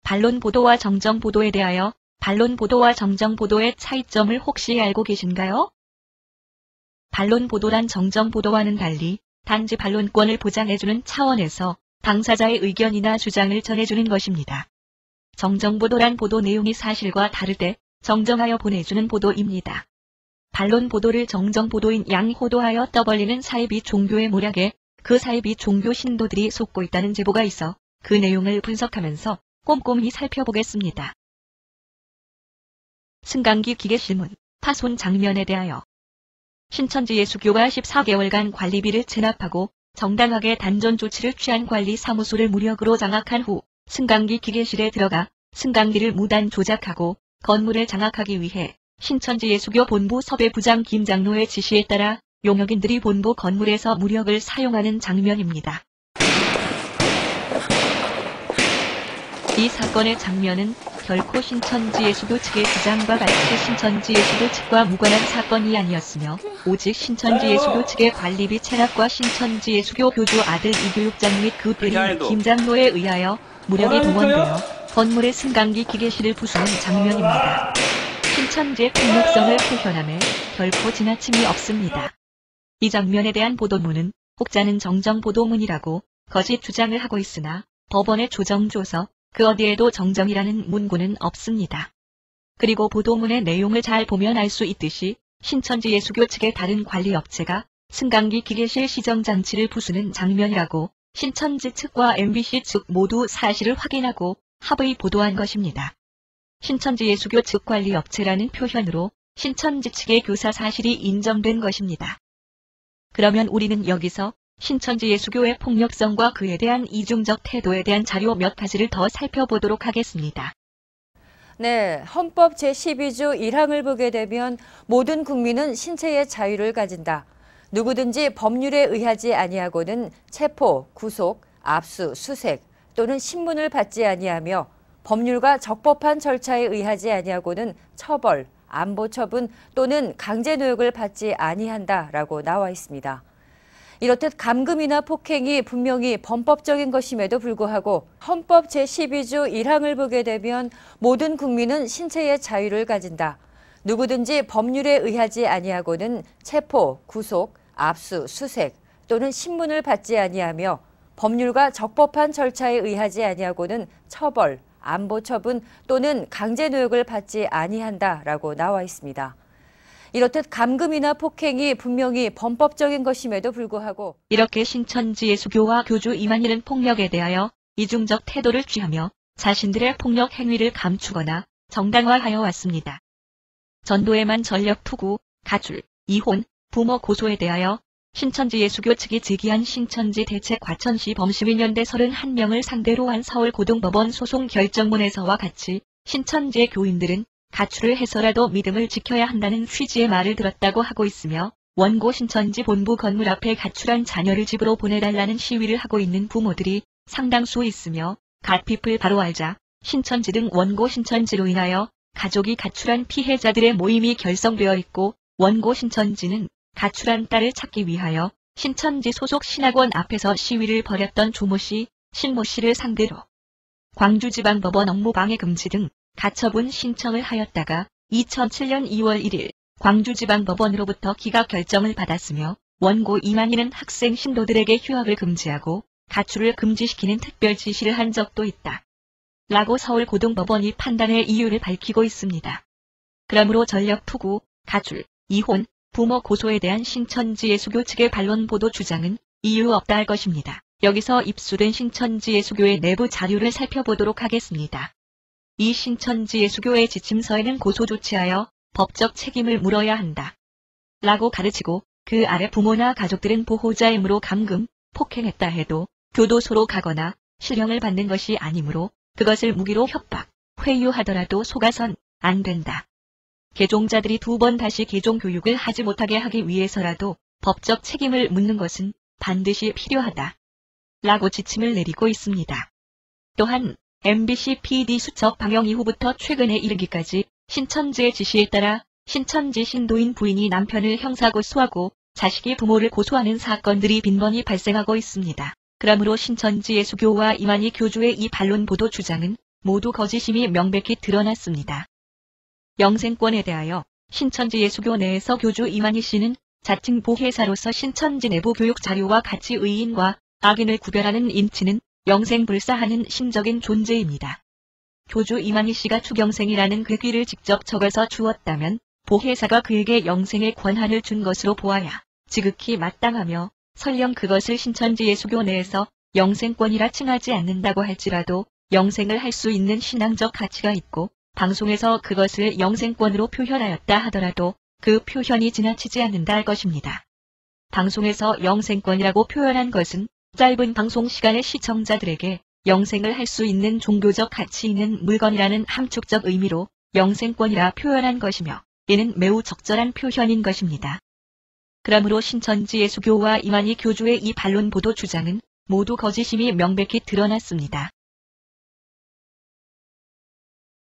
반론 보도와 정정 보도에 대하여 반론 보도와 정정 보도의 차이점을 혹시 알고 계신가요? 반론 보도란 정정 보도와는 달리 단지 반론권을 보장해주는 차원에서 당사자의 의견이나 주장을 전해주는 것입니다. 정정 보도란 보도 내용이 사실과 다를 때 정정하여 보내주는 보도입니다. 반론 보도를 정정 보도인 양호도하여 떠벌리는 사이비 종교의 모략에 그 사이비 종교 신도들이 속고 있다는 제보가 있어 그 내용을 분석하면서 꼼꼼히 살펴보겠습니다. 승강기 기계실문, 파손 장면에 대하여 신천지 예수교가 14개월간 관리비를 체납하고 정당하게 단전 조치를 취한 관리사무소를 무력으로 장악한 후 승강기 기계실에 들어가 승강기를 무단 조작하고 건물을 장악하기 위해 신천지 예수교 본부 섭외부장 김장로의 지시에 따라 용역인들이 본부 건물에서 무력을 사용하는 장면입니다. 이 사건의 장면은 결코 신천지 예수교 측의 주장과 같이 신천지 예수교 측과 무관한 사건이 아니었으며 오직 신천지 예수교 측의 관리비 체납과 신천지 예수교 교주 아들 이교육장 및 그 대리인 김장로에 의하여 무력이 동원되어 건물의 승강기 기계실을 부수는 장면입니다. 신천지의 폭력성을 표현함에 결코 지나침이 없습니다. 이 장면에 대한 보도문은 혹자는 정정 보도문이라고 거짓 주장을 하고 있으나 법원의 조정조서 그 어디에도 정정이라는 문구는 없습니다. 그리고 보도문의 내용을 잘 보면 알 수 있듯이 신천지 예수교 측의 다른 관리업체가 승강기 기계실 시정장치를 부수는 장면이라고 신천지 측과 MBC 측 모두 사실을 확인하고 합의 보도한 것입니다. 신천지 예수교 측 관리업체라는 표현으로 신천지 측의 교사 사실이 인정된 것입니다. 그러면 우리는 여기서 신천지 예수교의 폭력성과 그에 대한 이중적 태도에 대한 자료 몇 가지를 더 살펴보도록 하겠습니다. 네, 헌법 제12조 1항을 보게 되면 모든 국민은 신체의 자유를 가진다. 누구든지 법률에 의하지 아니하고는 체포, 구속, 압수, 수색 또는 신문을 받지 아니하며 법률과 적법한 절차에 의하지 아니하고는 처벌, 안보 처분 또는 강제노역을 받지 아니한다라고 나와 있습니다. 이렇듯 감금이나 폭행이 분명히 범법적인 것임에도 불구하고 헌법 제12조 1항을 보게 되면 모든 국민은 신체의 자유를 가진다. 누구든지 법률에 의하지 아니하고는 체포, 구속, 압수, 수색 또는 신문을 받지 아니하며 법률과 적법한 절차에 의하지 아니하고는 처벌, 안보 처분 또는 강제노역을 받지 아니한다라고 나와 있습니다. 이렇듯 감금이나 폭행이 분명히 범법적인 것임에도 불구하고 이렇게 신천지 예수교와 교주 이만희는 폭력에 대하여 이중적 태도를 취하며 자신들의 폭력 행위를 감추거나 정당화하여 왔습니다. 전도에만 전력 투구, 가출, 이혼, 부모 고소에 대하여 신천지 예수교 측이 제기한 신천지 대책 과천시 범시민연대 31명을 상대로 한 서울고등법원 소송 결정문에서와 같이 신천지의 교인들은 가출을 해서라도 믿음을 지켜야 한다는 취지의 말을 들었다고 하고 있으며 원고 신천지 본부 건물 앞에 가출한 자녀를 집으로 보내달라는 시위를 하고 있는 부모들이 상당수 있으며 갓핍을 바로 알자 신천지 등 원고 신천지로 인하여 가족이 가출한 피해자들의 모임이 결성되어 있고 원고 신천지는 가출한 딸을 찾기 위하여 신천지 소속 신학원 앞에서 시위를 벌였던 조모 씨, 신모 씨를 상대로 광주지방법원 업무방해 금지 등 가처분 신청을 하였다가 2007년 2월 1일 광주지방법원으로부터 기각 결정을 받았으며 원고 이만희는 학생 신도들에게 휴학을 금지하고 가출을 금지시키는 특별 지시를 한 적도 있다. 라고 서울고등법원이 판단의 이유를 밝히고 있습니다. 그러므로 전력투구, 가출, 이혼, 부모 고소에 대한 신천지 예수교 측의 반론 보도 주장은 이유 없다 할 것입니다. 여기서 입수된 신천지 예수교의 내부 자료를 살펴보도록 하겠습니다. 이 신천지 예수교의 지침서에는 고소 조치하여 법적 책임을 물어야 한다. 라고 가르치고 그 아래 부모나 가족들은 보호자이므로 감금, 폭행했다 해도 교도소로 가거나 실형을 받는 것이 아니므로 그것을 무기로 협박, 회유하더라도 속아선 안 된다. 개종자들이 2번 다시 개종 교육을 하지 못하게 하기 위해서라도 법적 책임을 묻는 것은 반드시 필요하다. 라고 지침을 내리고 있습니다. 또한 MBC PD 수첩 방영 이후부터 최근에 이르기까지 신천지의 지시에 따라 신천지 신도인 부인이 남편을 형사고소하고 자식이 부모를 고소하는 사건들이 빈번히 발생하고 있습니다. 그러므로 신천지 예수교와 이만희 교주의 이 반론 보도 주장은 모두 거짓임이 명백히 드러났습니다. 영생권에 대하여 신천지 예수교 내에서 교주 이만희 씨는 자칭 보혜사로서 신천지 내부 교육 자료와 같이 의인과 악인을 구별하는 인치는 영생불사하는 신적인 존재입니다. 교주 이만희 씨가 추경생이라는 그 글을 직접 적어서 주었다면 보혜사가 그에게 영생의 권한을 준 것으로 보아야 지극히 마땅하며 설령 그것을 신천지 예수교 내에서 영생권이라 칭하지 않는다고 할지라도 영생을 할 수 있는 신앙적 가치가 있고 방송에서 그것을 영생권으로 표현하였다 하더라도 그 표현이 지나치지 않는다 할 것입니다. 방송에서 영생권이라고 표현한 것은 짧은 방송 시간의 시청자들에게 영생을 할 수 있는 종교적 가치 있는 물건이라는 함축적 의미로 영생권이라 표현한 것이며 이는 매우 적절한 표현인 것입니다. 그러므로 신천지 예수교와 이만희 교주의 이 반론 보도 주장은 모두 거짓임이 명백히 드러났습니다.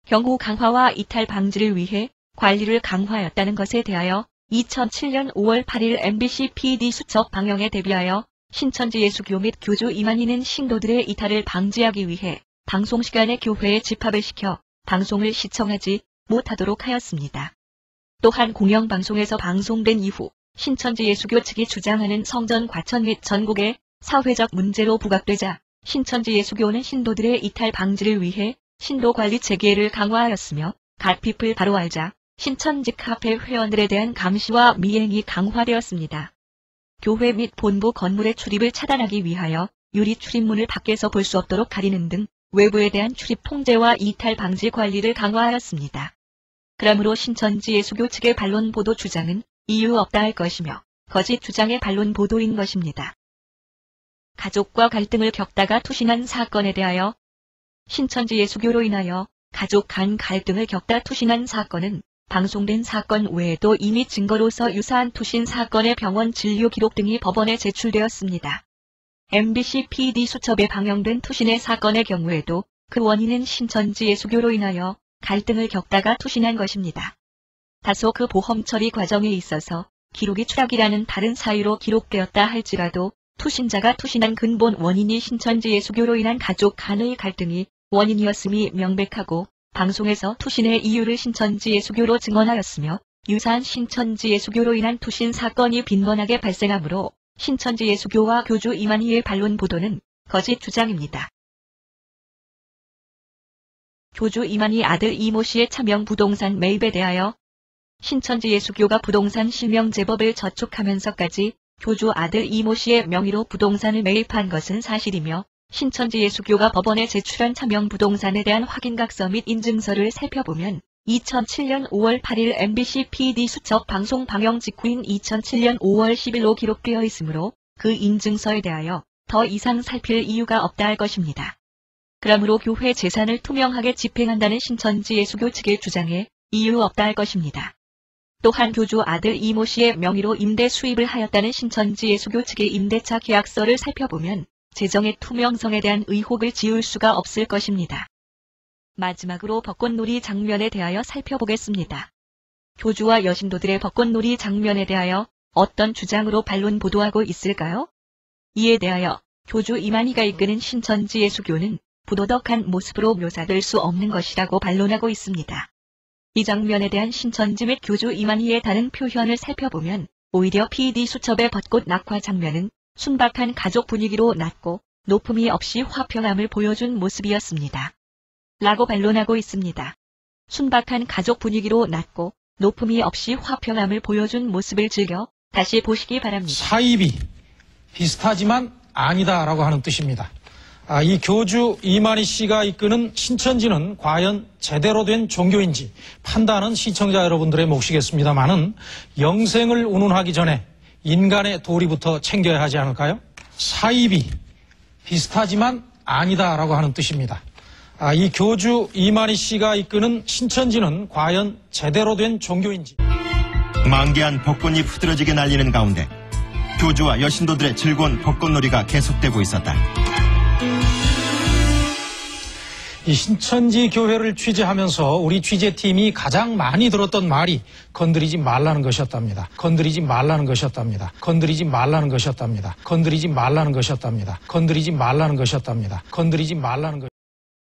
경호 강화와 이탈 방지를 위해 관리를 강화하였다는 것에 대하여 2007년 5월 8일 MBC PD 수첩 방영에 대비하여 신천지 예수교 및 교주 이만희는 신도들의 이탈을 방지하기 위해 방송시간에 교회에 집합을 시켜 방송을 시청하지 못하도록 하였습니다. 또한 공영방송에서 방송된 이후 신천지 예수교 측이 주장하는 성전 과천 및 전국의 사회적 문제로 부각되자 신천지 예수교는 신도들의 이탈 방지를 위해 신도 관리 체계를 강화하였으며 갓핍을 바로 알자 신천지 카페 회원들에 대한 감시와 미행이 강화되었습니다. 교회 및 본부 건물의 출입을 차단하기 위하여 유리 출입문을 밖에서 볼 수 없도록 가리는 등 외부에 대한 출입 통제와 이탈 방지 관리를 강화하였습니다. 그러므로 신천지 예수교 측의 반론 보도 주장은 이유 없다 할 것이며 거짓 주장의 반론 보도인 것입니다. 가족과 갈등을 겪다가 투신한 사건에 대하여 신천지 예수교로 인하여 가족 간 갈등을 겪다 투신한 사건은 방송된 사건 외에도 이미 증거로서 유사한 투신 사건의 병원 진료 기록 등이 법원에 제출되었습니다. MBC PD 수첩에 방영된 투신의 사건의 경우에도 그 원인은 신천지 예수교로 인하여 갈등을 겪다가 투신한 것입니다. 다소 그 보험 처리 과정에 있어서 기록이 추락이라는 다른 사유로 기록되었다 할지라도 투신자가 투신한 근본 원인이 신천지 예수교로 인한 가족 간의 갈등이 원인이었음이 명백하고 방송에서 투신의 이유를 신천지 예수교로 증언하였으며 유사한 신천지 예수교로 인한 투신 사건이 빈번하게 발생하므로 신천지 예수교와 교주 이만희의 반론 보도는 거짓 주장입니다. 교주 이만희 아들 이모 씨의 차명 부동산 매입에 대하여 신천지 예수교가 부동산 실명 제법을 저촉하면서까지 교주 아들 이모 씨의 명의로 부동산을 매입한 것은 사실이며 신천지 예수교가 법원에 제출한 차명 부동산에 대한 확인각서 및 인증서를 살펴보면 2007년 5월 8일 MBC PD 수첩 방송 방영 직후인 2007년 5월 10일로 기록되어 있으므로 그 인증서에 대하여 더 이상 살필 이유가 없다 할 것입니다. 그러므로 교회 재산을 투명하게 집행한다는 신천지 예수교 측의 주장에 이유 없다 할 것입니다. 또한 교주 아들 이모 씨의 명의로 임대 수입을 하였다는 신천지 예수교 측의 임대차 계약서를 살펴보면 재정의 투명성에 대한 의혹을 지울 수가 없을 것입니다. 마지막으로 벚꽃놀이 장면에 대하여 살펴보겠습니다. 교주와 여신도들의 벚꽃놀이 장면에 대하여 어떤 주장으로 반론 보도하고 있을까요? 이에 대하여 교주 이만희가 이끄는 신천지 예수교는 부도덕한 모습으로 묘사될 수 없는 것이라고 반론하고 있습니다. 이 장면에 대한 신천지 및 교주 이만희의 다른 표현을 살펴보면 오히려 PD 수첩의 벚꽃 낙화 장면은 순박한 가족 분위기로 낮고 높음이 없이 화평함을 보여준 모습이었습니다. 라고 반론하고 있습니다. 순박한 가족 분위기로 낮고 높음이 없이 화평함을 보여준 모습을 즐겨 다시 보시기 바랍니다. 사입이 비슷하지만 아니다라고 하는 뜻입니다. 이 교주 이만희 씨가 이끄는 신천지는 과연 제대로 된 종교인지 판단은 시청자 여러분들의 몫이겠습니다만은 영생을 운운하기 전에 인간의 도리부터 챙겨야 하지 않을까요? 사입이 비슷하지만 아니다라고 하는 뜻입니다. 이 교주 이만희 씨가 이끄는 신천지는 과연 제대로 된 종교인지. 만개한 벚꽃잎 흐드러지게 날리는 가운데 교주와 여신도들의 즐거운 벚꽃놀이가 계속되고 있었다. 이 신천지 교회를 취재하면서 우리 취재팀이 가장 많이 들었던 말이 건드리지 말라는 것이었답니다. 건드리지 말라는 것이었답니다. 건드리지 말라는 것이었답니다. 건드리지 말라는 것이었답니다. 건드리지 말라는 것이었답니다. 건드리지 말라는 것.